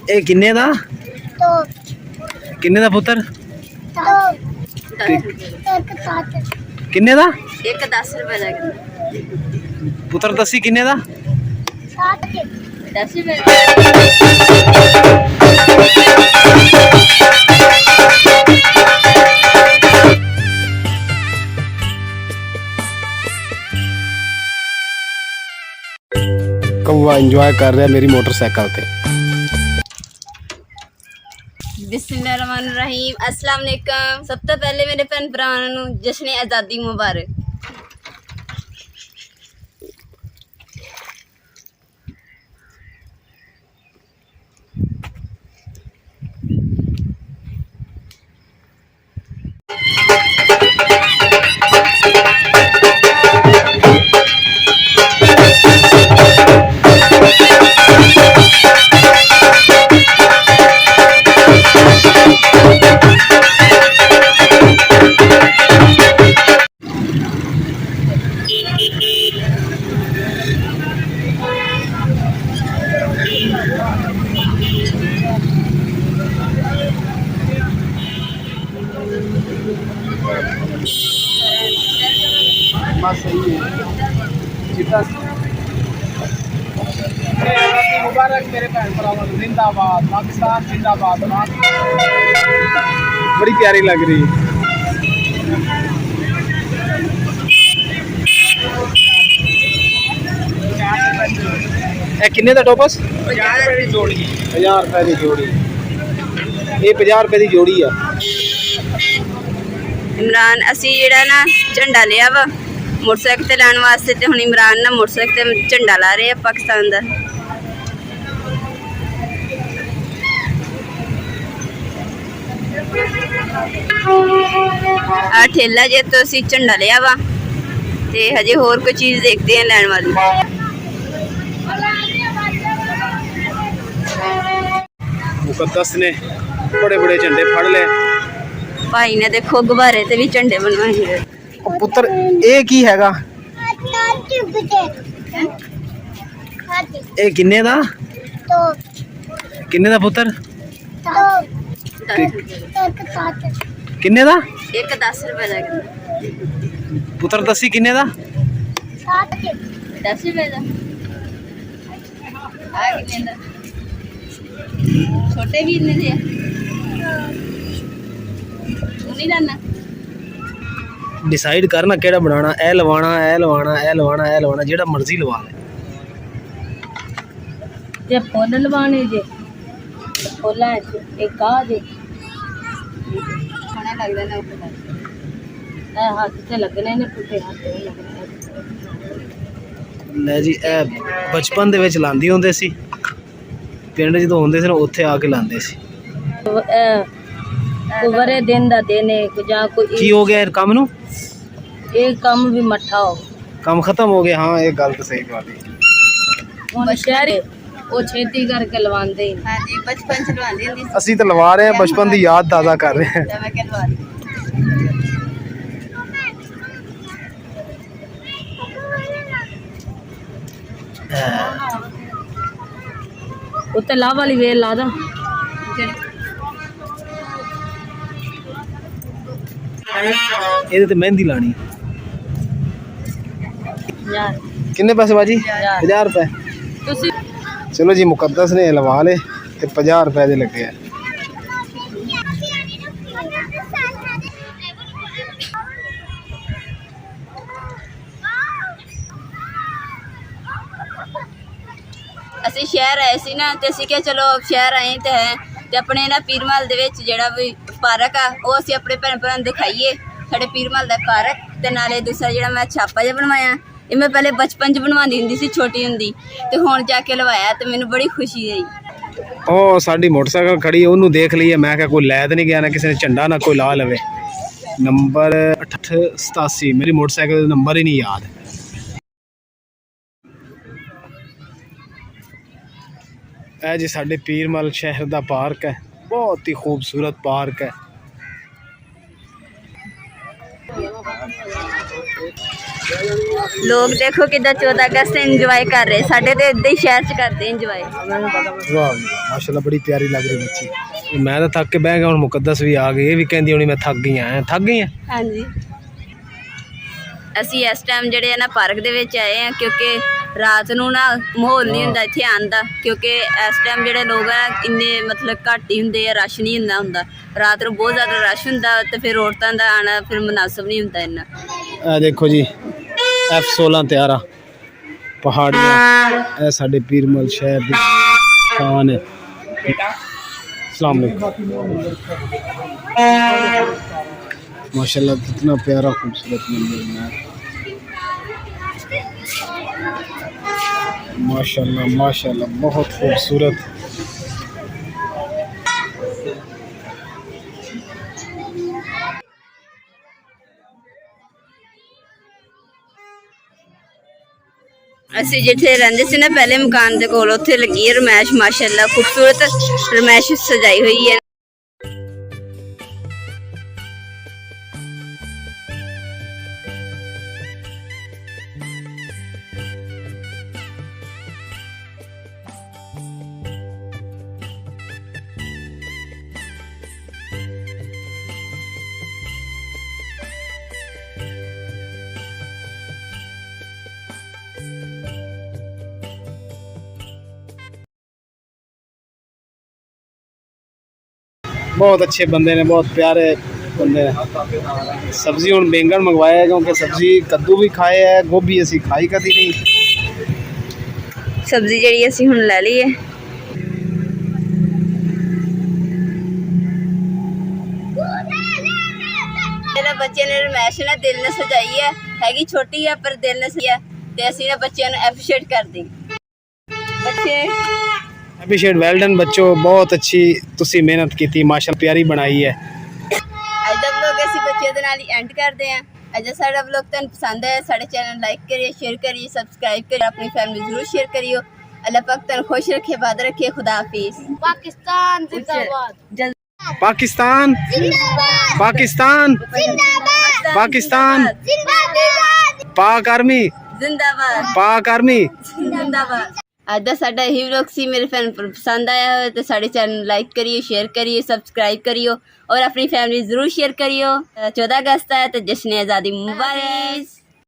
ਇਹ ਕਿੰਨੇ ਦਾ? ਕਿੰਨੇ ਦਾ ਪੁੱਤਰ? ਕਿੰਨੇ ਦਾ? ਇੱਕ 10 ਰੁਪਏ ਦਾ ਪੁੱਤਰ ਦੱਸੀ ਕਿੰਨੇ ਦਾ? 10 ਰੁਪਏ। कौवा इंजॉय कर रहा है मेरी मोटरसाइकिल पे। बिस्मिल्लाहिर्रहमानिर्रहीम। अस्सलाम वालेकुम। सब तो पहले मेरे भैन भरावां नूं जश्न आज़ादी मुबारक। बस सही है। मुबारक मेरे भैन भरावां नूं। जिंदाबाद पाकिस्तान, जिंदाबाद। बड़ी प्यारी लग रही है। किन्ने दा टोपस? 50 रुपए की जोड़ी। 50 रुपए की जोड़ी। ये 50 रुपए की जोड़ी है। इमरान असी जेड़ा ना झंडा लिया वा मोटरसाइकिल ते लाने वास्ते, ते हुण इमरान ना मोटरसाइकिल ते झंडा ला रहे हैं पाकिस्तान दा। आ ठेला जे तो असी झंडा लिया वा ते हजे होर कोई चीज़ देखते हैं लैन वाली। मुकद्दस ने बड़े बड़े झंडे फड़ ले। भाई ने देखो गुब्बारे ते भी झंडे बनवाए। पुत्र ये की हैगा? ये किन्ने दा? किन्ने दा पुत्र? किन्ने दा? एक 10 रुपए का पुत्र दसी किन्ने दा? 10 रुपए का। आ किन्ने दा? छोटे भी इतने दे नहीं लाना। डिसाइड करना केड़ा बनाना। ए लवाना, ए लवाना, ए लवाना, ए लवाना, जेड़ा मर्जी लवा ले। जे फुल लवाने जे फुल्ला एक आ जे सोहना लगदा ना ऊपर ए हाथ से लगने ने पुट्ठे हाथ से लगने। ले जी ए बचपन दे विच लांदी हुंदे सी। पिंड जदों हुंदे सी ना उत्थे आके लांदे सी। बड़े दिन दा देने जा कोई की हो गया काम नू? एक काम भी मठा हो, काम खत्म हो गया। हाँ ये गल तो सही बात है। हुण शहर वो छेती करके लवांदे। हां जी बचपन च लवांदे हुंदी सी। ਅਸੀਂ ਤਾਂ ਲਵਾ ਰਹੇ ਹਾਂ, ਬਚਪਨ ਦੀ ਯਾਦ ਤਾਜ਼ਾ ਕਰ ਰਹੇ ਹਾਂ। मैं के लवा दी उत्ते ला वाली वेल ला दा। ਇਹਦੇ ਤੇ ਮਹਿੰਦੀ ਲਾਣੀ। यार किन्ने पैसे बाजी? 50 रुपए। तुसी चलो जी मुकद्दस ने लवा ले ते 50 रुपए दे लगे हैं। ਅਸੀਂ ਸ਼ਹਿਰ ਆਏ ਸੀ ਨਾ ਤੇ ਅਸੀਂ ਕਿਹਾ ਚਲੋ ਸ਼ਹਿਰ ਆਏ ਤੇ ਹੈ ਤੇ ਆਪਣੇ ਨਾ ਪੀਰਮਲ ਦੇ ਵਿੱਚ ਜਿਹੜਾ ਵੀ ਪਾਰਕ ਆ ਉਹ ਅਸੀਂ ਆਪਣੇ ਭੈਣ ਭਰਾਵਾਂ ਨੂੰ ਦਿਖਾਈਏ। ਸਾਡੇ ਪੀਰਮਲ ਦਾ ਪਾਰਕ ਤੇ ਨਾਲੇ ਦੂਸਰਾ ਜਿਹੜਾ ਮੈਂ ਛਾਪਾ ਜਿਹਾ ਬਣਵਾਇਆ ਇਹ ਮੈਂ ਪਹਿਲੇ ਬਚਪਨ 'ਚ ਬਣਵਾਉਂਦੀ ਹੁੰਦੀ ਸੀ ਛੋਟੀ ਹੁੰਦੀ ਤੇ ਹੁਣ ਜਾ ਕੇ ਲਵਾਇਆ ਤੇ ਮੈਨੂੰ ਬੜੀ ਖੁਸ਼ੀ ਹੋਈ। ਉਹ ਸਾਡੀ ਮੋਟਰਸਾਈਕਲ ਖੜੀ ਹੈ ਉਹਨੂੰ ਦੇਖ ਲਈਏ। ਮੈਂ ਕਿਹਾ ਕੋਈ ਲੈ ਤਾਂ ਨਹੀਂ ਗਿਆ ਨਾ ਕਿਸੇ ਨੇ ਝੰਡਾ ਨਾ ਕੋਈ ਲਾ ਲਵੇ। ਨੰਬਰ 8887 ਮੇਰੀ ਮੋਟਰਸਾਈਕਲ ਦਾ ਨੰਬਰ ਹੀ ਨਹੀਂ ਯਾਦ। ਇਹ ਜੀ ਸਾਡੇ ਪੀਰਮਲ ਸ਼ਹਿਰ ਦਾ ਪਾਰਕ ਹੈ। ਬਹੁਤ ਹੀ ਖੂਬਸੂਰਤ ਪਾਰਕ ਹੈ। ਲੋਕ ਦੇਖੋ ਕਿੱਦਾਂ 14 ਅਗਸਤ ਇੰਜੋਏ ਕਰ ਰਹੇ, ਸਾਡੇ ਤੇ ਇਦਾਂ ਹੀ ਸ਼ਹਿਰ 'ਚ ਕਰਦੇ ਇੰਜੋਏ। ਵਾਹ ਮਾਸ਼ਾਅੱਲਾ ਬੜੀ ਪਿਆਰੀ ਲੱਗ ਰਹੀ ਬੱਚੀ। ਮੈਂ ਤਾਂ ਥੱਕ ਕੇ ਬਹਿ ਗਿਆ, ਹੁਣ ਮੁਕੱਦਸ ਵੀ ਆ ਗਈ, ਇਹ ਵੀ ਕਹਿੰਦੀ ਹੋਣੀ ਮੈਂ ਥੱਕ ਗਈ ਆ। ਥੱਕ ਗਈ ਆ? ਹਾਂਜੀ, ਅਸੀਂ ਇਸ ਟਾਈਮ ਜਿਹੜੇ ਆ ਨਾ ਪਾਰਕ ਦੇ ਵਿੱਚ ਆਏ ਆ, ਕਿਉਂਕਿ ਰਾਤ ਨੂੰ ਨਾ ਮਾਹੌਲ ਨਹੀਂ ਹੁੰਦਾ ਇੱਥੇ ਆਉਣ ਦਾ, ਕਿਉਂਕਿ ਇਸ ਟਾਈਮ ਜਿਹੜੇ ਲੋਕ ਆ ਇੰਨੇ ਮਤਲਬ ਘੱਟ ਹੀ ਹੁੰਦੇ ਆ, ਰਸ਼ ਨਹੀਂ ਹੁੰਦਾ। ਰਾਤ ਨੂੰ ਬਹੁਤ ਜ਼ਿਆਦਾ ਰਸ਼ ਹੁੰਦਾ ਤੇ ਫਿਰ ਔਰਤਾਂ ਦਾ ਆਉਣਾ ਫਿਰ ਮੁਨਾਸਬ ਨਹੀਂ ਹੁੰਦਾ ਇੰਨਾ। ਇਹ ਦੇਖੋ ਜੀ F-16 ਤਿਆਰਾ ਪਹਾੜੀਆਂ, ਇਹ ਸਾਡੇ ਪੀਰਮਲ ਸ਼ਹਿਰ ਦੀ ਸ਼ਾਨ ਹੈ। अस्सलाम वालेकुम। माशाल्लाह कितना प्यारा खूबसूरत मंदिर है, माशाल्लाह माशाल्लाह बहुत खूबसूरत। ਅਸੀਂ ਜਿੱਥੇ ਰਹਿੰਦੇ ਸੀ ਨਾ ਪਹਿਲੇ ਮਕਾਨ ਦੇ ਕੋਲ, ਉੱਥੇ ਲੱਗੀ ਹੈ ਰਮੈਸ਼, ਮਾਸ਼ਾਅੱਲਾ ਖੂਬਸੂਰਤ ਰਮੈਸ਼ ਸਜਾਈ ਹੋਈ ਹੈ। बहुत अच्छे बंदे ने, बहुत प्यारे बंदे ने। सब्जी हूँ बैंगन मंगवाया क्योंकि सब्जी कद्दू भी खाए है, गोभी असी खाई कदी नहीं। सब्जी जी असी हुण ले ली है। मेरे बच्चे ने रमैश ने दिल ने सजाई हैगी छोटी है पर दिल ने सजाई है, ते असी ना बच्चों ने एप्रीशिएट कर दी। बच्चे एप्रीशिएट, वेल डन बच्चों, बहुत अच्छी तुसी मेहनत की थी, माशाल्लाह प्यारी बनाई है। अज दा व्लॉग असी बच्चों दे नाल ही एंड करते हैं। अज साडा व्लॉग तुहानू पसंद आया, साडे चैनल लाइक करिए, शेयर करिए, सब्सक्राइब करिए, अपनी फैमिली जरूर शेयर करियो। अल्लाह पाक तुहानू खुश रखे, आबाद रखे। खुदा हाफिज। पाकिस्तान जिंदाबाद, पाकिस्तान पाकिस्तान पाकिस्तान, पाक आर्मी जिंदाबाद, पाक आर्मी जिंदाबाद। ਅੱਜ ਦਾ ਸਾਡਾ ਇਹੀ ਵਲੌਗ ਸੀ। ਮੇਰੇ ਫੈਨ ਪਸੰਦ ਆਇਆ ਹੋਵੇ ਤਾਂ ਸਾਡੇ ਚੈਨਲ ਨੂੰ ਲਾਈਕ ਕਰਿਓ, ਸ਼ੇਅਰ ਕਰਿਓ, ਸਬਸਕ੍ਰਾਈਬ ਕਰਿਓ ਔਰ ਆਪਣੀ ਫੈਮਿਲੀ ਜ਼ਰੂਰ ਸ਼ੇਅਰ ਕਰਿਓ। 14 ਅਗਸਤ ਹੈ ਤੇ ਜਸ਼ਨ ਆਜ਼ਾਦੀ ਮੁਬਾਰਕ।